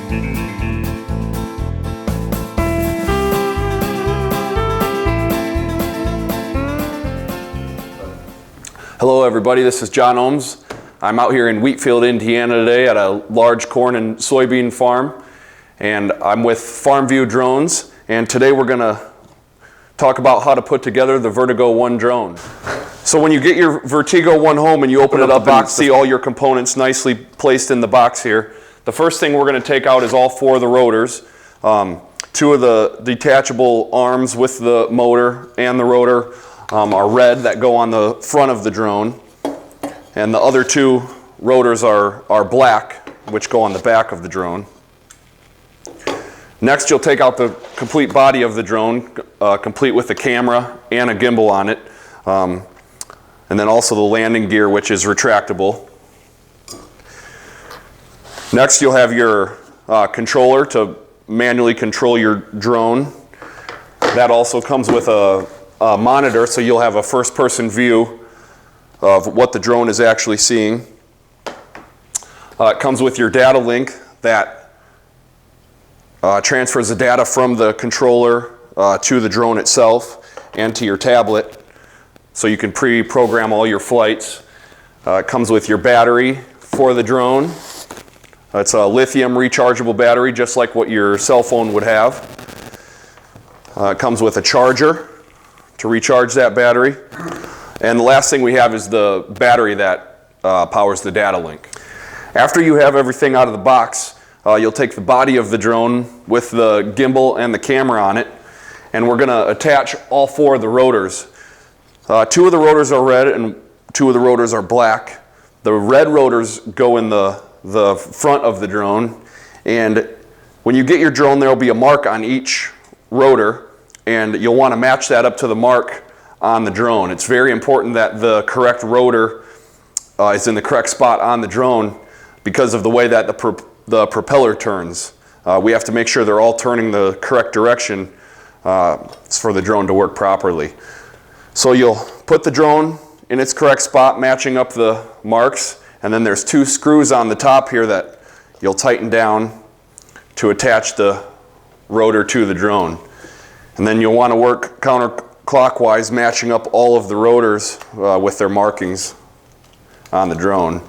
Hello everybody, this is John Ohms. I'm out here in Wheatfield, Indiana today at a large corn and soybean farm, and I'm with FarmView drones, and today we're going to talk about how to put together the Vertigo 1 drone. So when you get your Vertigo 1 home and you open it up and see all your components nicely placed in the box here, the first thing we're going to take out is all four of the rotors. Two of the detachable arms with the motor and the rotor are red that go on the front of the drone, and the other two rotors are black, which go on the back of the drone. Next, you'll take out the complete body of the drone, complete with the camera and a gimbal on it, and then also the landing gear, which is retractable. Next, you'll have your controller to manually control your drone. That also comes with a monitor, so you'll have a first-person view of what the drone is actually seeing. It comes with your data link that transfers the data from the controller to the drone itself and to your tablet, so you can pre-program all your flights. It comes with your battery for the drone. It's a lithium rechargeable battery, just like what your cell phone would have. It comes with a charger to recharge that battery. And the last thing we have is the battery that powers the data link. After you have everything out of the box, you'll take the body of the drone with the gimbal and the camera on it, and we're going to attach all four of the rotors. Two of the rotors are red and two of the rotors are black. The red rotors go in the front of the drone, and when you get your drone, there will be a mark on each rotor, and you'll want to match that up to the mark on the drone. It's very important that the correct rotor is in the correct spot on the drone because of the way that the propeller turns. We have to make sure they're all turning the correct direction for the drone to work properly. So you'll put the drone in its correct spot, matching up the marks, and then there's two screws on the top here that you'll tighten down to attach the rotor to the drone. And then you'll want to work counterclockwise, matching up all of the rotors with their markings on the drone,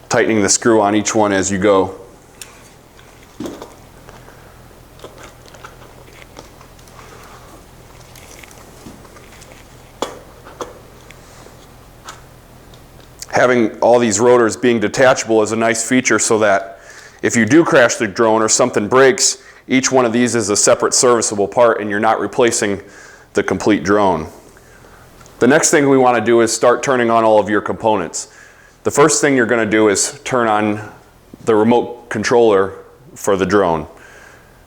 tightening the screw on each one as you go. Having all these rotors being detachable is a nice feature, so that if you do crash the drone or something breaks, each one of these is a separate serviceable part and you're not replacing the complete drone. The next thing we want to do is start turning on all of your components. The first thing you're going to do is turn on the remote controller for the drone.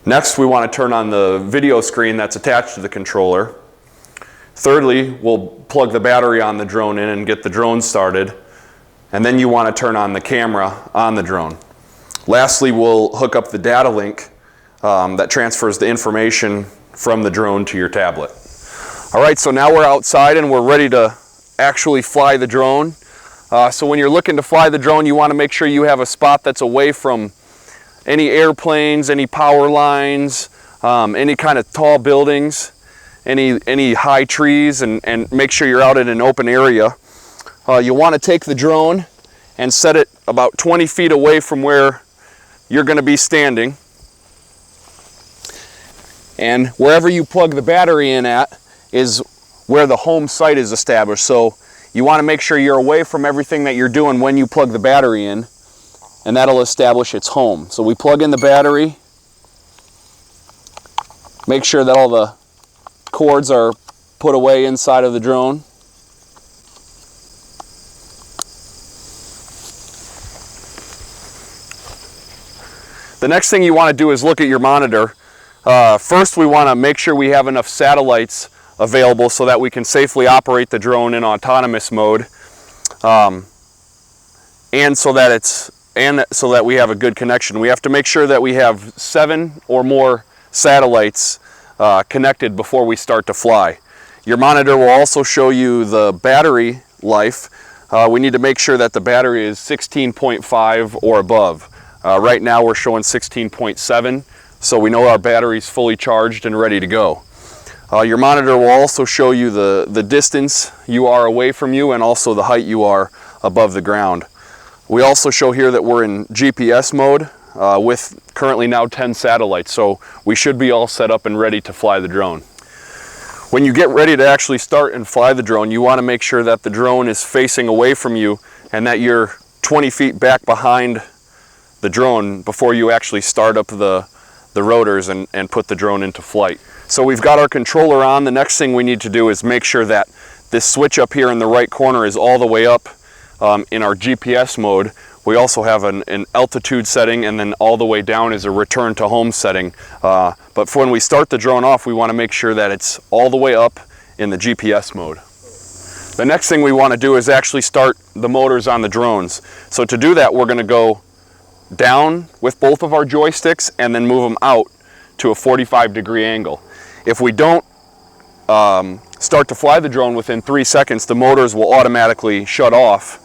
Next, we want to turn on the video screen that's attached to the controller. Thirdly, we'll plug the battery on the drone in and get the drone started. And then you want to turn on the camera on the drone. Lastly, we'll hook up the data link that transfers the information from the drone to your tablet. All right, so now we're outside and we're ready to actually fly the drone. So when you're looking to fly the drone, you want to make sure you have a spot that's away from any airplanes, any power lines, any kind of tall buildings, any high trees, and make sure you're out in an open area. You'll want to take the drone and set it about 20 feet away from where you're going to be standing. And wherever you plug the battery in at is where the home site is established. So you want to make sure you're away from everything that you're doing when you plug the battery in, and that'll establish its home. So we plug in the battery, make sure that all the cords are put away inside of the drone. The next thing you want to do is look at your monitor. First, we want to make sure we have enough satellites available so that we can safely operate the drone in autonomous mode, and so that we have a good connection. We have to make sure that we have 7 or more satellites connected before we start to fly. Your monitor will also show you the battery life. We need to make sure that the battery is 16.5 or above. Right now we're showing 16.7, so we know our battery's fully charged and ready to go. Your monitor will also show you the distance you are away from you and also the height you are above the ground. We also show here that we're in GPS mode with currently now 10 satellites, so we should be all set up and ready to fly the drone. When you get ready to actually start and fly the drone, you want to make sure that the drone is facing away from you and that you're 20 feet back behind the drone before you actually start up the rotors and put the drone into flight. So we've got our controller on. The next thing we need to do is make sure that this switch up here in the right corner is all the way up in our GPS mode. We also have an altitude setting, and then all the way down is a return to home setting. But for when we start the drone off, we want to make sure that it's all the way up in the GPS mode. The next thing we want to do is actually start the motors on the drones. So to do that, we're going to go down with both of our joysticks and then move them out to a 45-degree angle. If we don't start to fly the drone within 3 seconds, the motors will automatically shut off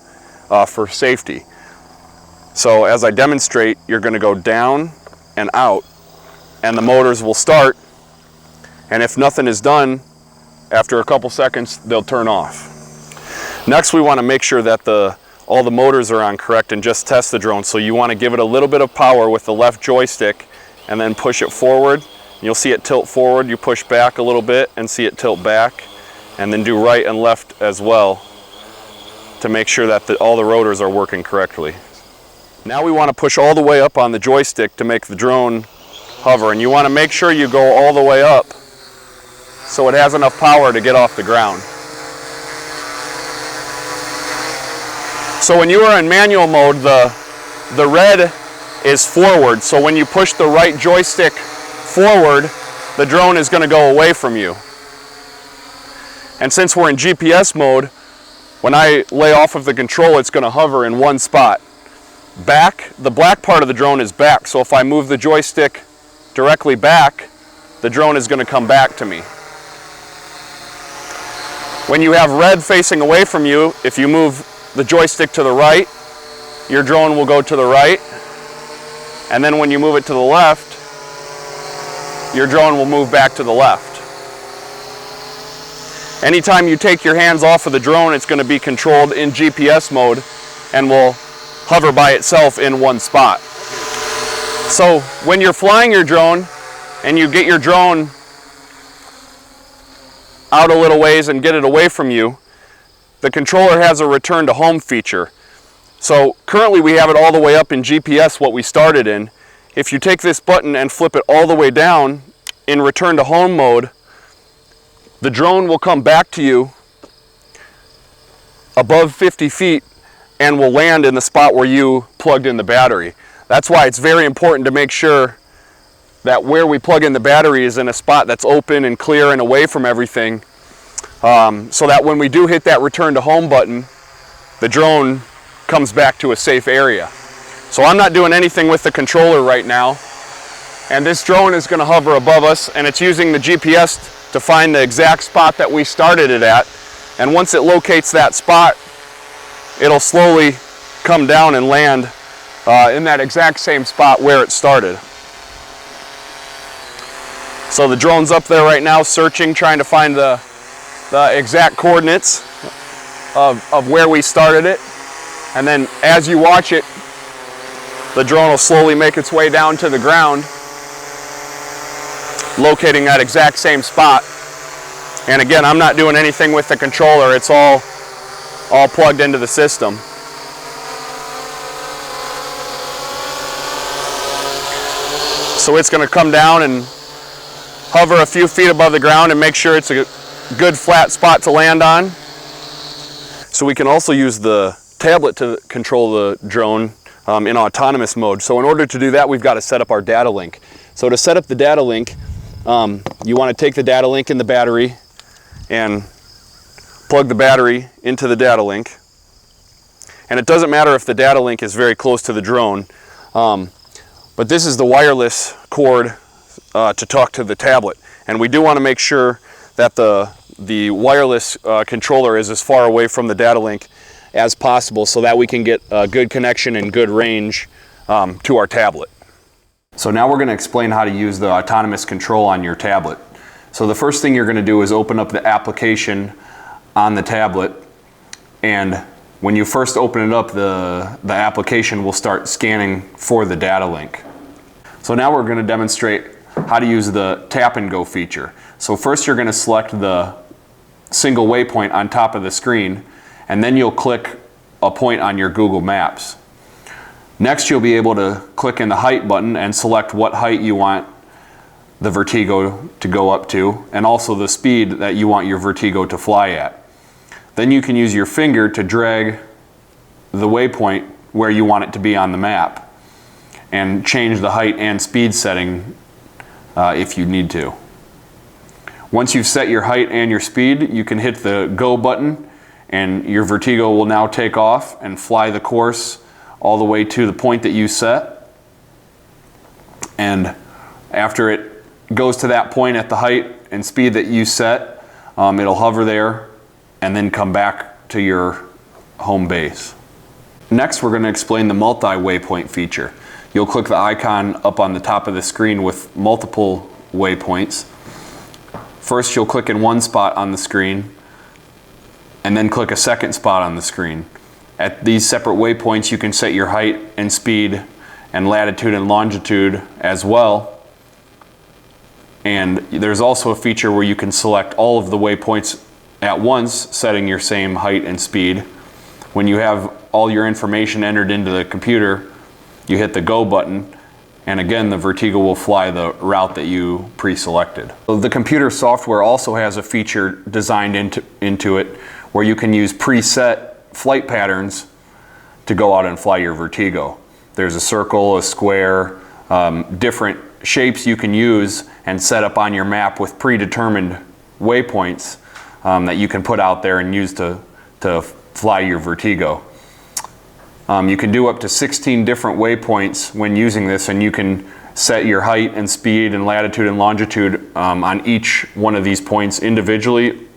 for safety. So as I demonstrate, you're going to go down and out, and the motors will start, and if nothing is done, after a couple seconds, they'll turn off. Next, we want to make sure that all the motors are on correct and just test the drone. So you want to give it a little bit of power with the left joystick and then push it forward. You'll see it tilt forward. You push back a little bit and see it tilt back, and then do right and left as well to make sure that all the rotors are working correctly. Now we want to push all the way up on the joystick to make the drone hover, and you want to make sure you go all the way up so it has enough power to get off the ground. So when you are in manual mode, the red is forward, so when you push the right joystick forward, the drone is going to go away from you. And since we're in GPS mode, when I lay off of the control, it's going to hover in one spot. Back, the black part of the drone is back, so if I move the joystick directly back, the drone is going to come back to me. When you have red facing away from you, if you move the joystick to the right, your drone will go to the right, and then when you move it to the left, your drone will move back to the left. Anytime you take your hands off of the drone, it's going to be controlled in GPS mode and will hover by itself in one spot. So when you're flying your drone and you get your drone out a little ways and get it away from you, the controller has a return to home feature. So currently we have it all the way up in GPS, what we started in. If you take this button and flip it all the way down in return to home mode, the drone will come back to you above 50 feet and will land in the spot where you plugged in the battery. That's why it's very important to make sure that where we plug in the battery is in a spot that's open and clear and away from everything, so that when we do hit that return to home button, the drone comes back to a safe area. So I'm not doing anything with the controller right now, and this drone is going to hover above us, and it's using the GPS to find the exact spot that we started it at, and once it locates that spot, it'll slowly come down and land in that exact same spot where it started. So the drone's up there right now searching, trying to find the exact coordinates of where we started it, and then as you watch it, the drone will slowly make its way down to the ground, locating that exact same spot. And again, I'm not doing anything with the controller, it's all plugged into the system. So it's going to come down and hover a few feet above the ground and make sure it's a good flat spot to land on. So we can also use the tablet to control the drone in autonomous mode. So in order to do that, we've got to set up our data link. So to set up the data link, you want to take the data link in the battery and plug the battery into the data link. And it doesn't matter if the data link is very close to the drone, but this is the wireless cord to talk to the tablet. And we do want to make sure that the wireless controller is as far away from the data link as possible so that we can get a good connection and good range to our tablet. So now we're going to explain how to use the autonomous control on your tablet. So the first thing you're going to do is open up the application on the tablet, and when you first open it up, the application will start scanning for the data link. So now we're going to demonstrate how to use the tap and go feature. So first you're going to select the single waypoint on top of the screen, and then you'll click a point on your Google Maps. Next, you'll be able to click in the height button and select what height you want the Vertigo to go up to, and also the speed that you want your Vertigo to fly at. Then you can use your finger to drag the waypoint where you want it to be on the map and change the height and speed setting if you need to. Once you've set your height and your speed, you can hit the go button, and your Vertigo will now take off and fly the course all the way to the point that you set. And after it goes to that point at the height and speed that you set, it'll hover there and then come back to your home base. Next, we're going to explain the multi-waypoint feature. You'll click the icon up on the top of the screen with multiple waypoints. First, you'll click in one spot on the screen, and then click a second spot on the screen. At these separate waypoints, you can set your height and speed and latitude and longitude as well. And there's also a feature where you can select all of the waypoints at once, setting your same height and speed. When you have all your information entered into the computer, you hit the go button, and again the Vertigo will fly the route that you pre-selected. So the computer software also has a feature designed into it where you can use preset flight patterns to go out and fly your Vertigo. There's a circle, a square, different shapes you can use and set up on your map with predetermined waypoints that you can put out there and use to fly your Vertigo. You can do up to 16 different waypoints when using this, and you can set your height and speed and latitude and longitude on each one of these points individually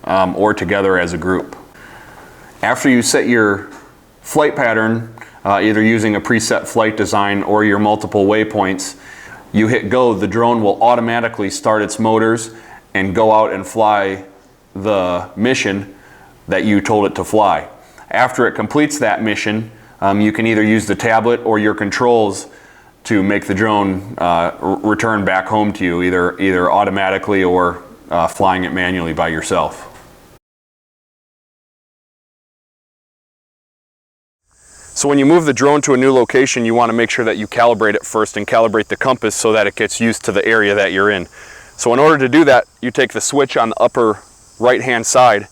or together as a group. After you set your flight pattern, either using a preset flight design or your multiple waypoints, you hit go, the drone will automatically start its motors and go out and fly the mission that you told it to fly. After it completes that mission, you can either use the tablet or your controls to make the drone return back home to you, either automatically or flying it manually by yourself. So when you move the drone to a new location, you want to make sure that you calibrate it first and calibrate the compass so that it gets used to the area that you're in. So in order to do that, you take the switch on the upper right-hand side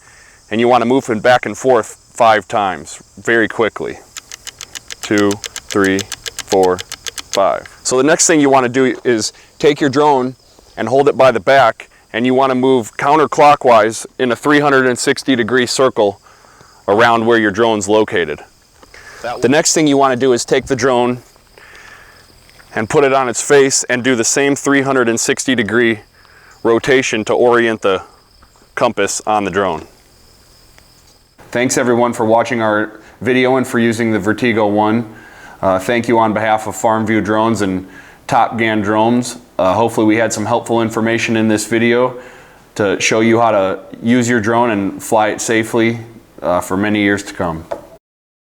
and you want to move it back and forth 5 times very quickly. 2, 3, 4, 5. So the next thing you want to do is take your drone and hold it by the back, and you want to move counterclockwise in a 360-degree circle around where your drone's located. The next thing you want to do is take the drone and put it on its face and do the same 360-degree rotation to orient the compass on the drone. Thanks everyone for watching our video and for using the Vertigo 1. Thank you on behalf of FarmView Drones and Top Gan Drones. Hopefully we had some helpful information in this video to show you how to use your drone and fly it safely for many years to come.